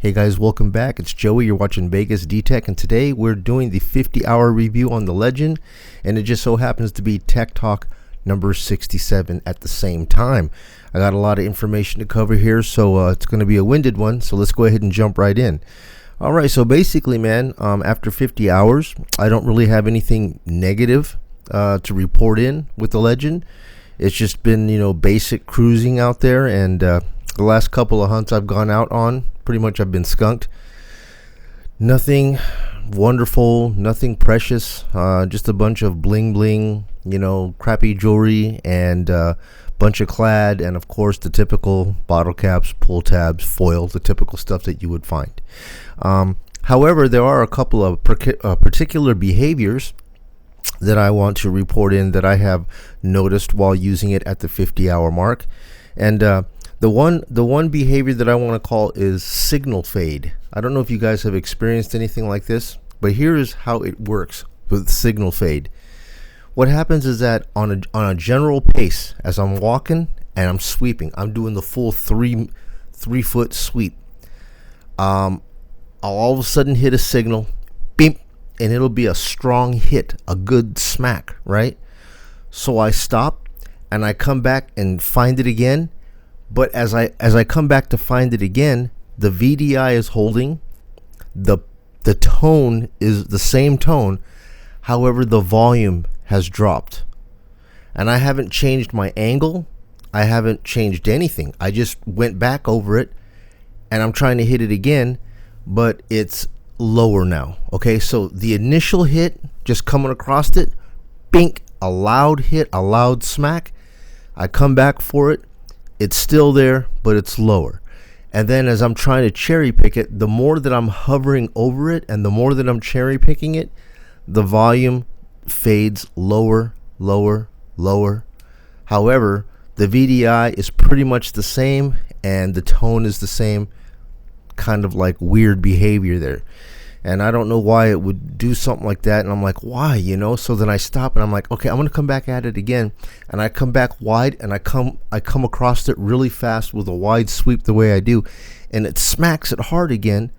Hey guys, welcome back. It's Joey. You're watching Vegas D-Tech, and today we're doing the 50-hour review on the Legend, and it just so happens to be Tech Talk number 67 at the same time. I got a lot of information to cover here, so it's going to be a winded one, so let's go ahead and jump right in. Alright, so basically, man, after 50 hours, I don't really have anything negative to report in with the Legend. It's just been, basic cruising out there, and the last couple of hunts I've gone out on, pretty much I've been skunked. Nothing wonderful, nothing precious, just a bunch of bling bling, crappy jewelry, and bunch of clad, and of course the typical bottle caps, pull tabs, foil, the typical stuff that you would find. However, there are a couple of particular behaviors that I want to report in that I have noticed while using it at the 50-hour mark, and the one behavior that I want to call is signal fade. I don't know if you guys have experienced anything like this, but here is how it works with signal fade. What happens is that on a general pace, as I'm walking and I'm sweeping, I'm doing the full three foot sweep. I'll all of a sudden hit a signal, beep, and it'll be a strong hit, a good smack, right? So I stop and I come back and find it again. But as I come back to find it again, the VDI is holding, the tone is the same tone, however the volume has dropped. And I haven't changed my angle, I haven't changed anything. I just went back over it and I'm trying to hit it again, but it's lower now. Okay, so the initial hit, just coming across it, bink, a loud hit, a loud smack. I come back for it. It's still there, but it's lower. And then as I'm trying to cherry pick it, the more that I'm hovering over it and the more that I'm cherry picking it, the volume fades lower, lower, lower. However, the VDI is pretty much the same and the tone is the same. Kind of like weird behavior there. And I don't know why it would do something like that. And I'm like, why, So then I stop and I'm like, okay, I'm going to come back at it again. And I come back wide and I come across it really fast with a wide sweep the way I do. And it smacks it hard again.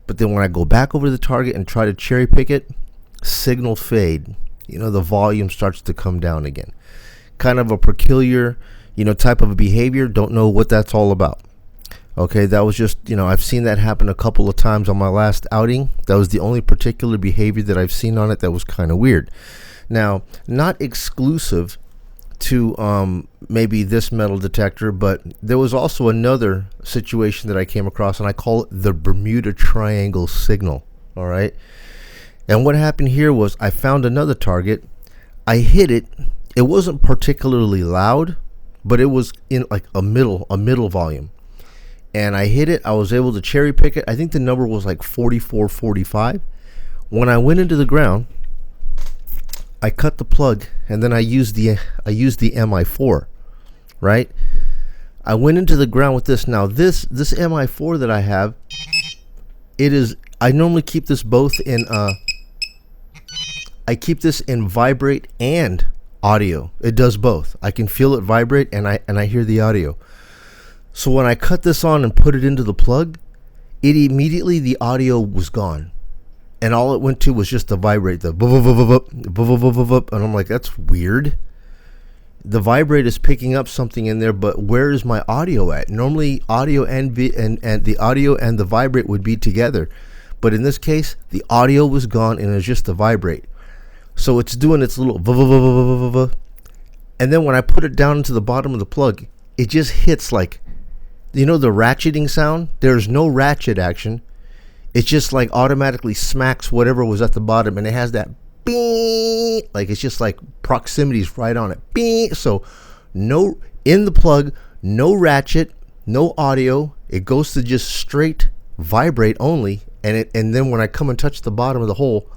But then when I go back over the target and try to cherry pick it, signal fade. The volume starts to come down again. Kind of a peculiar, type of behavior. Don't know what that's all about. Okay, that was just, I've seen that happen a couple of times on my last outing. That was the only particular behavior that I've seen on it that was kind of weird. Now, not exclusive to maybe this metal detector, but there was also another situation that I came across, and I call it the Bermuda Triangle signal. All right, and what happened here was I found another target. I hit it. It wasn't particularly loud, but it was in like a middle volume. And I hit it. I was able to cherry pick it. I think the number was like 44, 45. When I went into the ground, I cut the plug and then I used the MI4, right? I went into the ground with this. Now this MI4 that I have, I normally keep this both in I keep this in vibrate and audio. It does both. I can feel it vibrate and I hear the audio. So when I cut this on and put it into the plug, immediately the audio was gone. And all it went to was just the vibrate, the and I'm like, that's weird. The vibrate is picking up something in there, but where is my audio at? Normally audio and the audio and the vibrate would be together. But in this case, the audio was gone and it was just the vibrate. So it's doing its little and then when I put it down into the bottom of the plug, it just hits like, the ratcheting sound. There's no ratchet action. It just like automatically smacks whatever was at the bottom, and it has that bing, like it's just like proximity's right on it. Bing. So no in the plug, no ratchet, no audio. It goes to just straight vibrate only, and then when I come and touch the bottom of the hole,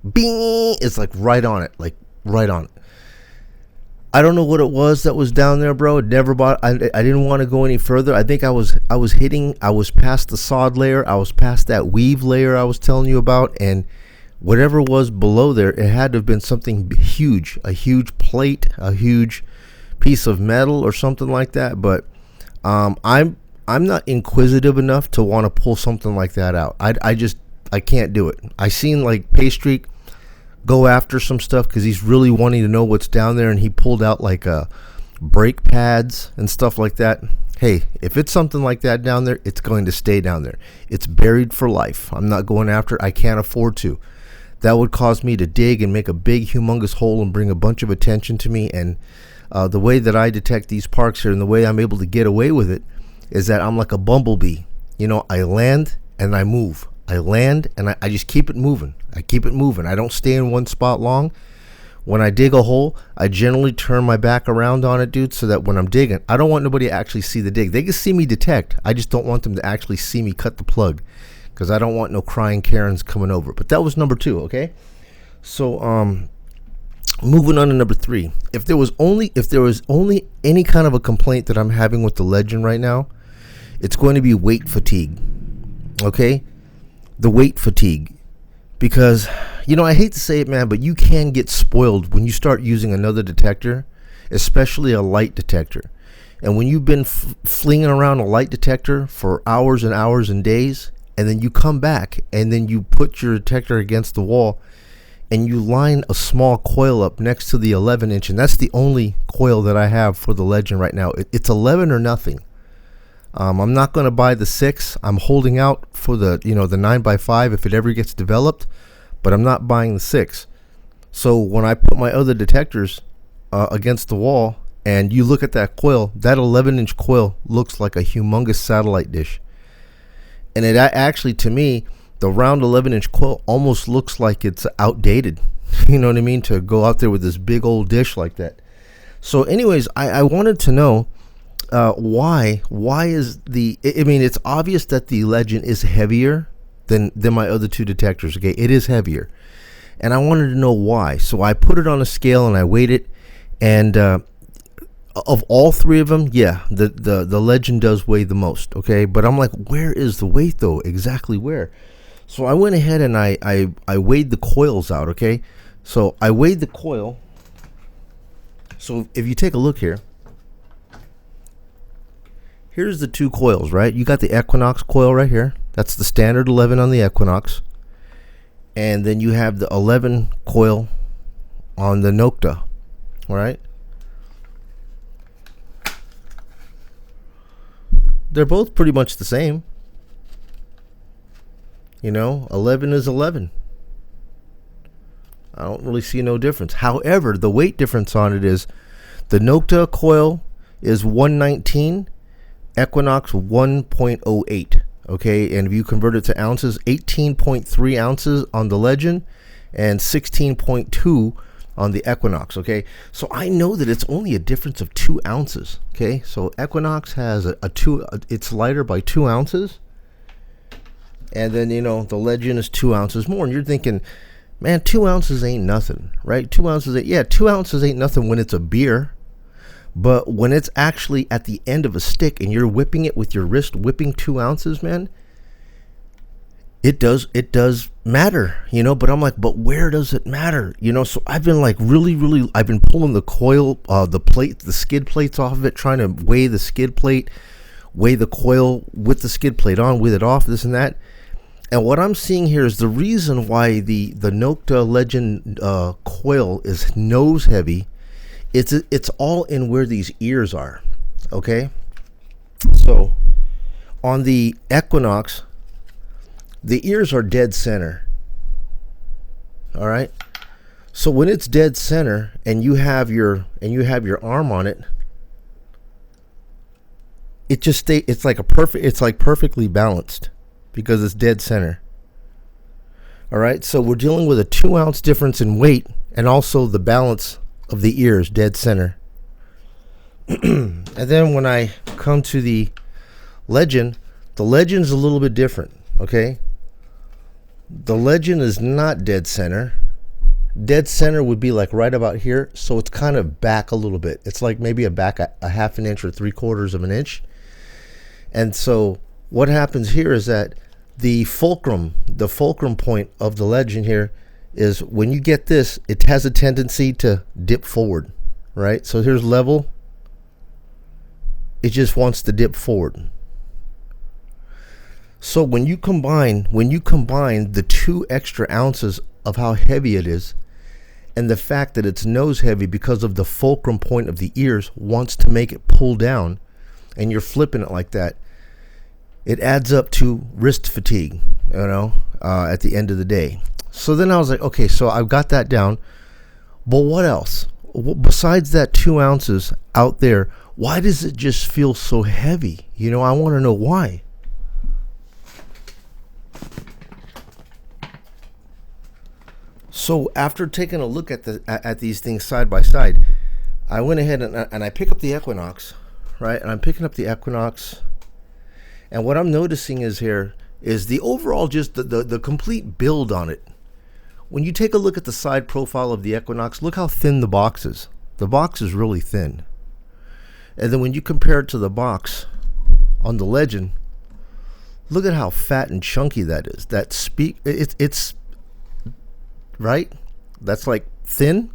bing, it's like right on it, like right on it. I don't know what it was that was down there, bro. It never bought. I didn't want to go any further. I think I was past the sod layer. I was past that weave layer I was telling you about, and whatever was below there, it had to have been something huge, a huge plate, a huge piece of metal or something like that. But I'm I'm not inquisitive enough to want to pull something like that out. I can't do it. I seen like Paystreak go after some stuff because he's really wanting to know what's down there, and he pulled out like brake pads and stuff like that. Hey, if it's something like that down there, it's going to stay down there. It's buried for life. I'm not going after it. I can't afford to. That would cause me to dig and make a big humongous hole and bring a bunch of attention to me. And the way that I detect these parks here and the way I'm able to get away with it is that I'm like a bumblebee. You know, I land and I move. I land and I just keep it moving. I keep it moving. I don't stay in one spot long. When I dig a hole, I generally turn my back around on it, dude, so that when I'm digging, I don't want nobody to actually see the dig. They can see me detect. I just don't want them to actually see me cut the plug, because I don't want no crying Karens coming over. But that was number 2, okay? So moving on to number 3. If there was only any kind of a complaint that I'm having with the Legend right now, it's going to be weight fatigue. Okay? The weight fatigue. Because, you know, I hate to say it, man, but you can get spoiled when you start using another detector, especially a light detector. And when you've been flinging around a light detector for hours and hours and days, and then you come back and then you put your detector against the wall and you line a small coil up next to the 11-inch, and that's the only coil that I have for the Legend right now. It's 11 or nothing. I'm not going to buy the 6. I'm holding out for the, you know, the 9x5 if it ever gets developed, but I'm not buying the 6. So when I put my other detectors against the wall and you look at that coil, that 11-inch coil looks like a humongous satellite dish. And it actually, to me, the round 11-inch coil almost looks like it's outdated. You know what I mean? To go out there with this big old dish like that. So anyways, I wanted to know why is the, I mean, it's obvious that the Legend is heavier than my other 2 detectors. Okay, it is heavier, and I wanted to know why. So I put it on a scale and I weighed it, and of all 3 of them, yeah, the Legend does weigh the most. Okay, but I'm like, where is the weight though? Exactly where? So I went ahead and I weighed the coils out. Okay, so I weighed the coil. So if you take a look here, here's the 2 coils, right? You got the Equinox coil right here. That's the standard 11 on the Equinox. And then you have the 11 coil on the Nokta, all right? They're both pretty much the same. You know, 11 is 11. I don't really see no difference. However, the weight difference on it is the Nokta coil is 119, Equinox 1.08. Okay, and if you convert it to ounces, 18.3 ounces on the Legend and 16.2 on the Equinox. Okay, so I know that it's only a difference of 2 ounces. Okay, so Equinox has it's lighter by 2 ounces, and then, you know, the Legend is 2 ounces more. And you're thinking, man, 2 ounces ain't nothing, right? 2 ounces, yeah, 2 ounces ain't nothing when it's a beer. But when it's actually at the end of a stick and you're whipping it with your wrist, whipping 2 ounces, man, it does matter, you know. But I'm like, but where does it matter, you know? So I've been like really, I've been pulling the coil, the skid plates off of it, trying to weigh the skid plate, weigh the coil with the skid plate on, with it off, this and that. And what I'm seeing here is the reason why the Nokta Legend coil is nose heavy. It's all in where these ears are. Okay, so on the Equinox, the ears are dead center. All right, so when it's dead center and you have your arm on it, it just it's like perfectly balanced because it's dead center. All right, so we're dealing with a 2 ounce difference in weight and also the balance of the ears dead center. And then when I come to the Legend, the Legend's a little bit different. Okay, the Legend is not dead center. Dead center would be like right about here, so it's kind of back a little bit. It's like maybe a half an inch or 3/4 of an inch. And so what happens here is that the fulcrum point of the Legend here is when you get this, it has a tendency to dip forward, right? So here's level. It just wants to dip forward. So when you combine the 2 extra ounces of how heavy it is, and the fact that it's nose heavy because of the fulcrum point of the ears wants to make it pull down, and you're flipping it like that, it adds up to wrist fatigue, at the end of the day. So then I was like, okay, so I've got that down, but what else? Besides that 2 ounces out there, why does it just feel so heavy? I want to know why. So after taking a look at these things side by side, I went ahead and I pick up the Equinox, right? And I'm picking up the Equinox, and what I'm noticing is the overall, just the complete build on it. When you take a look at the side profile of the Equinox, look how thin the box is. The box is really thin. And then when you compare it to the box on the Legend, look at how fat and chunky that is. It's right? That's like thin.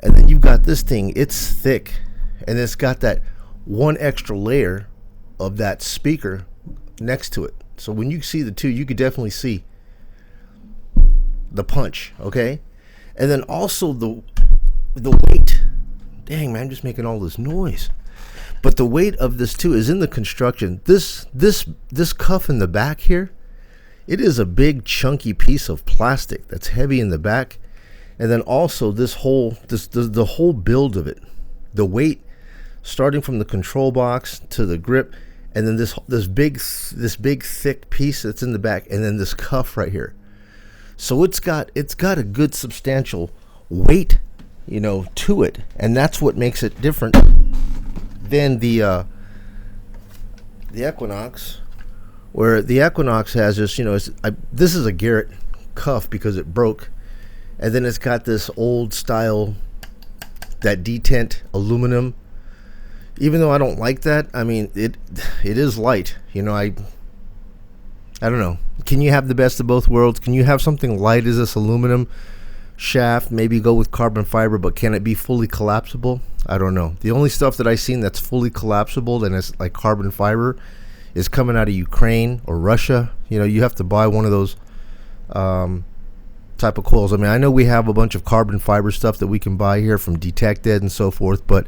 And then you've got this thing, it's thick. And it's got that 1 extra layer of that speaker next to it. So when you see the two, you could definitely see the punch, okay? And then also the weight. Dang, man, I'm just making all this noise. But the weight of this too is in the construction. This cuff in the back here, it is a big chunky piece of plastic that's heavy in the back. And then also the whole build of it, the weight, starting from the control box to the grip, and then this big thick piece that's in the back, and then this cuff right here. So it's got a good substantial weight, to it, and that's what makes it different than the Equinox, where the Equinox has this, this is a Garrett cuff because it broke, and then it's got this old style, that detent aluminum. Even though I don't like that, I mean, it is light. I don't know. Can you have the best of both worlds? Can you have something light as this aluminum shaft, maybe go with carbon fiber, but can it be fully collapsible? I don't know. The only stuff that I've seen that's fully collapsible and it's like carbon fiber is coming out of Ukraine or Russia. You have to buy one of those type of coils. I mean, I know we have a bunch of carbon fiber stuff that we can buy here from Detectors and so forth, but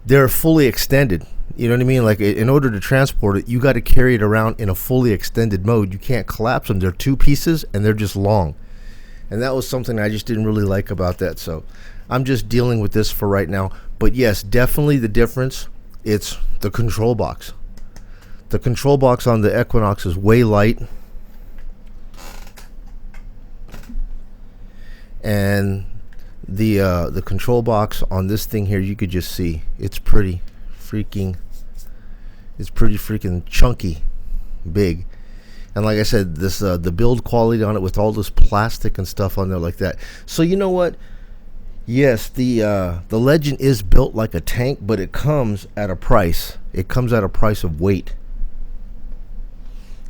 they're fully extended. You know what I mean? Like, in order to transport it, you got to carry it around in a fully extended mode. You can't collapse them. They're 2 pieces and they're just long. And that was something I just didn't really like about that. So I'm just dealing with this for right now. But yes, definitely the difference, it's the control box. The control box on the Equinox is way light. And the control box on this thing here, you could just see it's pretty freaking chunky, big. And like I said, this the build quality on it with all this plastic and stuff on there like that. So you know what? Yes, the Legend is built like a tank, but it comes at a price. It comes at a price of weight.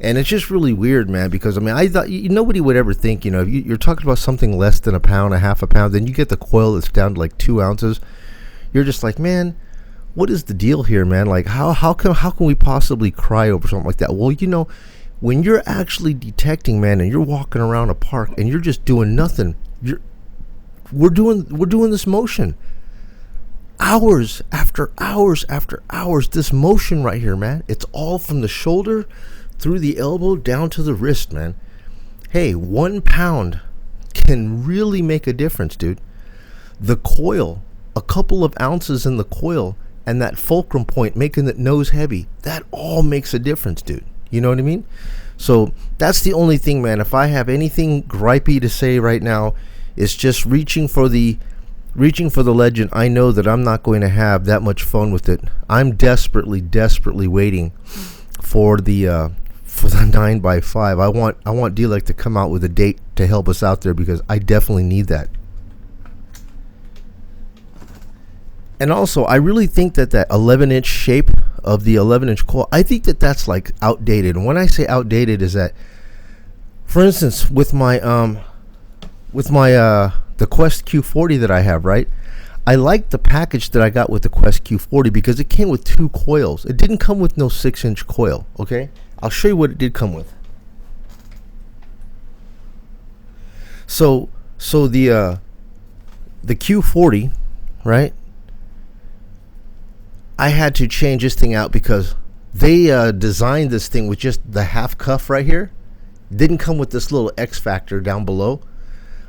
And it's just really weird, man, because I mean, I thought nobody would ever think, if you're talking about something less than a pound, a half a pound, then you get the coil that's down to like 2 ounces. You're just like, man, what is the deal here, man? Like, how can we possibly cry over something like that? Well, when you're actually detecting, man, and you're walking around a park and you're just doing nothing, we're doing this motion, hours after hours after hours. This motion right here, man, it's all from the shoulder through the elbow down to the wrist, man. Hey, 1 pound can really make a difference, dude. The coil, a couple of ounces in the coil, and that fulcrum point making it nose heavy, that all makes a difference, dude. You know what I mean? So that's the only thing, man. If I have anything gripey to say right now, it's just reaching for the Legend. I know that I'm not going to have that much fun with it. I'm desperately waiting for the 9x5. I want D-Lec to come out with a date to help us out there, because I definitely need that. And also, I really think that 11-inch shape of the 11-inch coil, I think that that's like outdated. And when I say outdated, is that, for instance, with my the Quest Q40 that I have, right? I like the package that I got with the Quest Q40 because it came with 2 coils. It didn't come with no 6-inch coil, okay? I'll show you what it did come with. So the Q40, right? I had to change this thing out because they designed this thing with just the half cuff right here. Didn't come with this little X factor down below.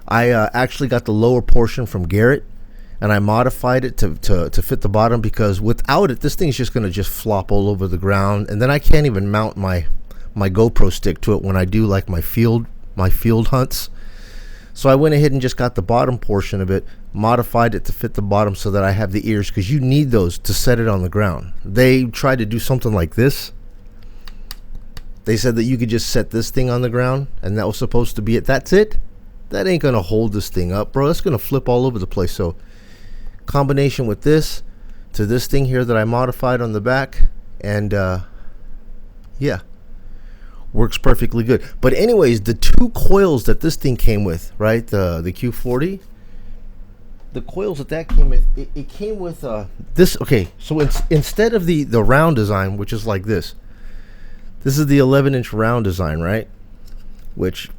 I actually got the lower portion from Garrett, and I modified it to fit the bottom, because without it, this thing's just gonna just flop all over the ground, and then I can't even mount my GoPro stick to it when I do like my field hunts. So I went ahead and just got the bottom portion of it, modified it to fit the bottom so that I have the ears, because you need those to set it on the ground. They tried to do something like this. They said that you could just set this thing on the ground, and that was supposed to be it. That's it. That ain't gonna hold this thing up, bro. That's gonna flip all over the place. So combination with this to this thing here that I modified on the back, and yeah, works perfectly good. But anyways, the two coils that this thing came with, right, the Q40, the coils that came with, it came with this. Okay, so instead of the round design, which is like this is the 11-inch round design, right? Which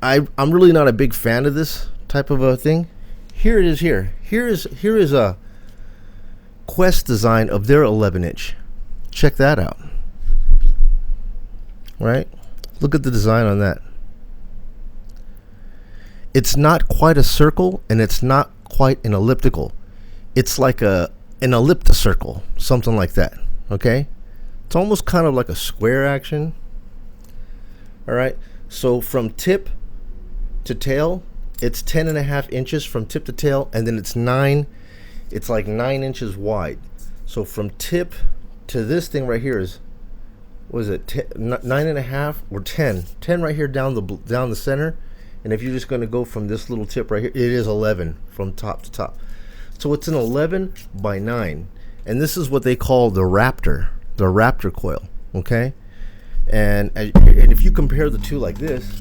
I'm really not a big fan of this type of a thing. Here it is. Here is a Quest design of their 11-inch. Check that out. Right? Look at the design on that. It's not quite a circle, and it's not quite an elliptical. It's like an ellipticircle, something like that. Okay? It's almost kind of like a square action. All right? So from tip to tail, it's 10.5 inches from tip to tail, and then it's like 9 inches wide. So from tip to this thing right here is, what is it, 9.5 or 10 right here down the center. And if you're just going to go from this little tip right here, it is 11 from top to top. So it's an 11 by 9, and this is what they call the Raptor coil. Okay, and if you compare the two like this,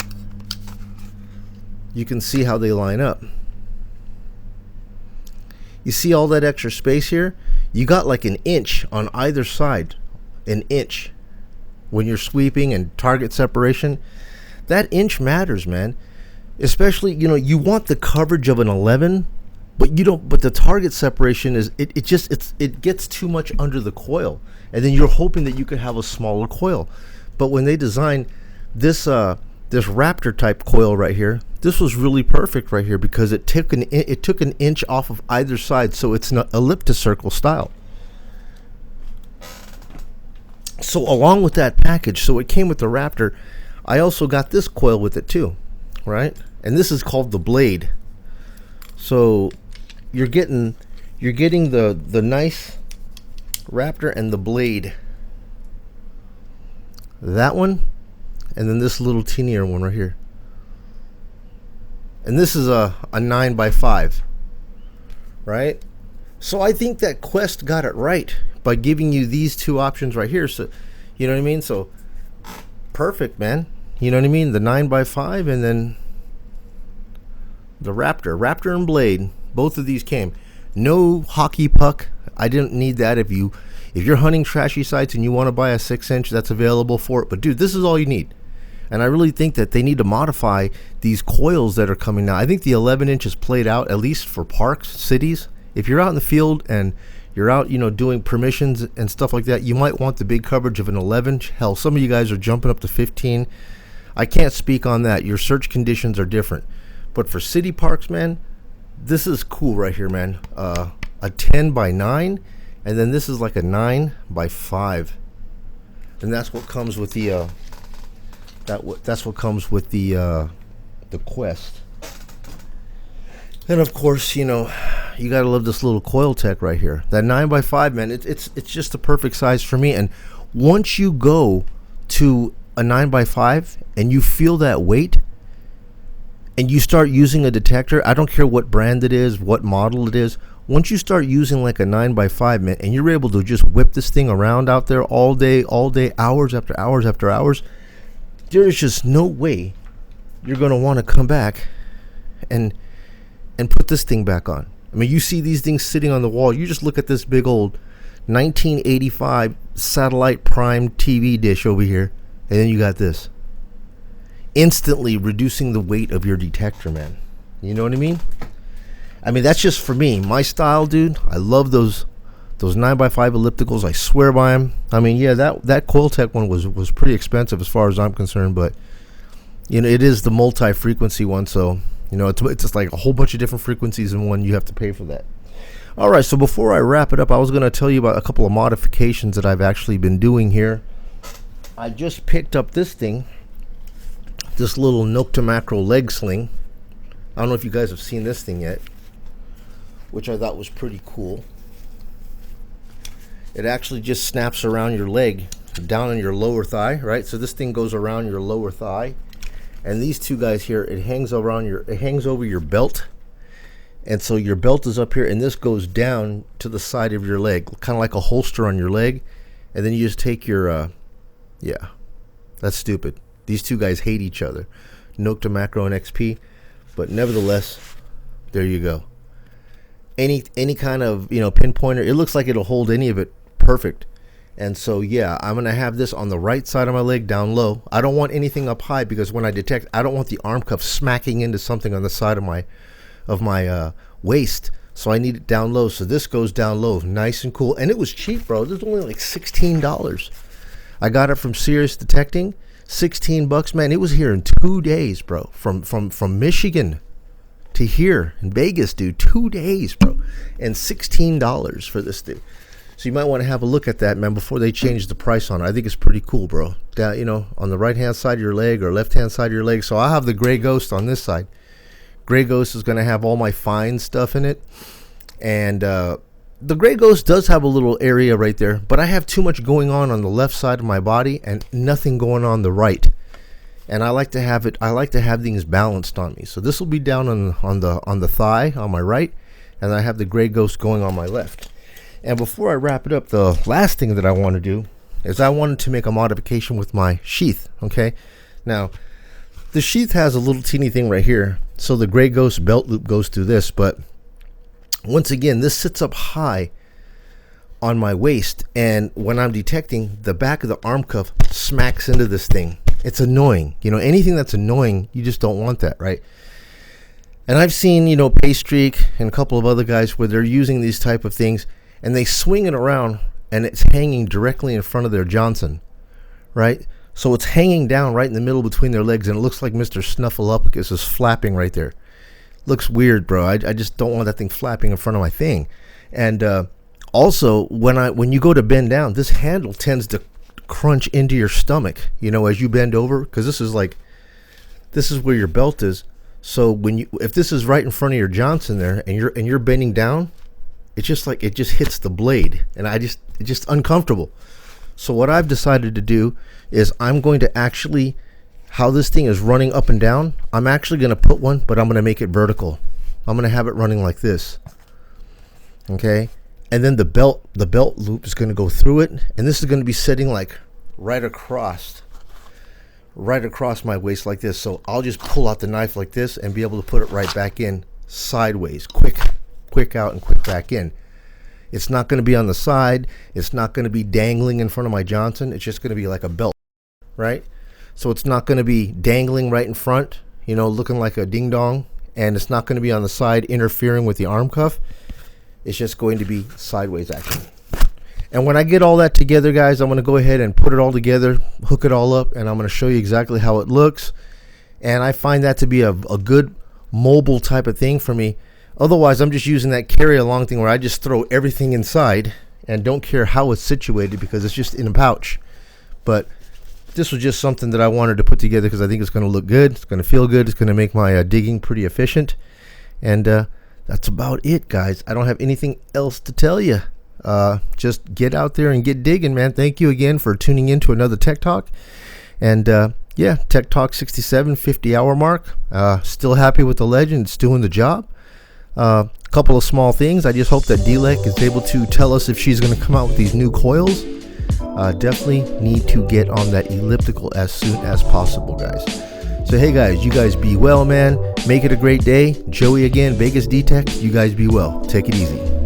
you can see how they line up. You see all that extra space here? You got like an inch on either side, an inch. When you're sweeping and target separation, that inch matters, man. Especially, you want the coverage of an 11, but you don't. But the target separation is it gets too much under the coil, and then you're hoping that you could have a smaller coil. But when they designed this Raptor type coil right here, this was really perfect right here, because it took an inch off of either side, so it's an ellipticircle style. So along with that package, so it came with the Raptor, I also got this coil with it too, right? And this is called the Blade. So you're getting the nice Raptor and the Blade. That one, and then this little teenier one right here. And this is a 9x5, right? So I think that Quest got it right by giving you these two options right here. So, you know what I mean? So perfect, man. You know what I mean? The 9x5 and then the Raptor and Blade. Both of these came. No hockey puck. I didn't need that. If you're hunting trashy sites and you want to buy a 6-inch, that's available for it. But dude, this is all you need. And I really think that they need to modify these coils that are coming now. I think the 11-inch is played out, at least for parks, cities. If you're out in the field and you're out, doing permissions and stuff like that, you might want the big coverage of an 11. Hell, some of you guys are jumping up to 15. I can't speak on that. Your search conditions are different. But for city parks, man, this is cool right here, man. A 10x9, and then this is like a 9x5, and that's what comes with the that's what comes with the Quest. And of course, you gotta love this little coil tech right here. That 9x5, man, it's just the perfect size for me. And once you go to a 9x5 and you feel that weight, and you start using a detector, I don't care what brand it is, what model it is, once you start using like a 9x5, man, and you're able to just whip this thing around out there all day, hours after hours after hours, there's just no way you're going to want to come back and put this thing back on. I mean, you see these things sitting on the wall. You just look at this big old 1985 satellite prime TV dish over here. And then you got this. Instantly reducing the weight of your detector, man. You know what I mean? I mean, that's just for me. My style, dude. I love those 9x5 ellipticals. I swear by them. I mean, yeah, that Coiltech one was pretty expensive as far as I'm concerned, but you know, it is the multi-frequency one, so you know, it's just like a whole bunch of different frequencies in one. You have to pay for that. All right, so before I wrap it up, I was going to tell you about a couple of modifications that I've actually been doing here. I just picked up this thing, this little Nokta Makro leg sling. I don't know if you guys have seen this thing yet, which I thought was pretty cool. It actually just snaps around your leg, down on your lower thigh, right? So this thing goes around your lower thigh, and these two guys here, it hangs over your belt, and so your belt is up here, and this goes down to the side of your leg, kind of like a holster on your leg, and then you just take your, yeah, that's stupid. These two guys hate each other, Nokta Makro and XP, but nevertheless, there you go. Any kind of, you know, pinpointer, it looks like it'll hold any of it perfect. And so yeah, I'm gonna have this on the right side of my leg down low. I don't want anything up high, because when I detect, I don't want the arm cuff smacking into something on the side of my waist. So I need it down low. So this goes down low, nice and cool. And it was cheap, bro. This was only like $16. I got it from Serious Detecting, 16 bucks, man. It was here in 2 days, bro. From Michigan to here in Vegas, dude. 2 days, bro, and $16 for this dude. So you might want to have a look at that, man, before they change the price on it. I think it's pretty cool, bro. Down, you know, on the right hand side of your leg or left hand side of your leg. So I have the Gray Ghost on this side. Gray Ghost is going to have all my fine stuff in it, and the Gray Ghost does have a little area right there, but I have too much going on the left side of my body and nothing going on the right. And I like to have it. I like to have things balanced on me. So this will be down on the thigh on my right, and I have the Gray Ghost going on my left. And before I wrap it up, the last thing that I want to do is I wanted to make a modification with my sheath. Okay, now the sheath has a little teeny thing right here, so the Gray Ghost belt loop goes through this. But once again, this sits up high on my waist, and when I'm detecting, the back of the arm cuff smacks into this thing. It's annoying. You know, anything that's annoying, you just don't want that, right? And I've seen, you know, Paystreak and a couple of other guys where they're using these type of things, and they swing it around, and it's hanging directly in front of their Johnson, right? So it's hanging down right in the middle between their legs, and it looks like Mr. Snuffleupagus is flapping right there. Looks weird, bro. I just don't want that thing flapping in front of my thing. And also, when you go to bend down, this handle tends to crunch into your stomach, you know, as you bend over, because this is where your belt is. So if this is right in front of your Johnson there, and you're bending down, it's just like it just hits the blade, and it's just uncomfortable. So what I've decided to do is I'm going to actually, how this thing is running up and down, I'm actually going to put one, but I'm going to make it vertical. I'm going to have it running like this. Okay, and then the belt loop is going to go through it, and this is going to be sitting like right across my waist like this. So I'll just pull out the knife like this and be able to put it right back in sideways, quick out and quick back in. It's not going to be on the side. It's not going to be dangling in front of my Johnson. It's just going to be like a belt, right? So it's not going to be dangling right in front, you know, looking like a ding dong, and it's not going to be on the side interfering with the arm cuff. It's just going to be sideways action. And when I get all that together, guys, I'm going to go ahead and put it all together, hook it all up, and I'm going to show you exactly how it looks. And I find that to be a good mobile type of thing for me. Otherwise, I'm just using that carry-along thing where I just throw everything inside and don't care how it's situated because it's just in a pouch. But this was just something that I wanted to put together because I think it's going to look good. It's going to feel good. It's going to make my digging pretty efficient. And that's about it, guys. I don't have anything else to tell you. Just get out there and get digging, man. Thank you again for tuning in to another Tech Talk. And yeah, Tech Talk 67, 50-hour mark. Still happy with the Legend. It's doing the job. Couple of small things. I just hope that D-Lec is able to tell us if she's going to come out with these new coils. Definitely need to get on that elliptical as soon as possible, guys. So hey guys, you guys be well, man. Make it a great day. Joey again, Vegas D-Tech. You guys be well. Take it easy.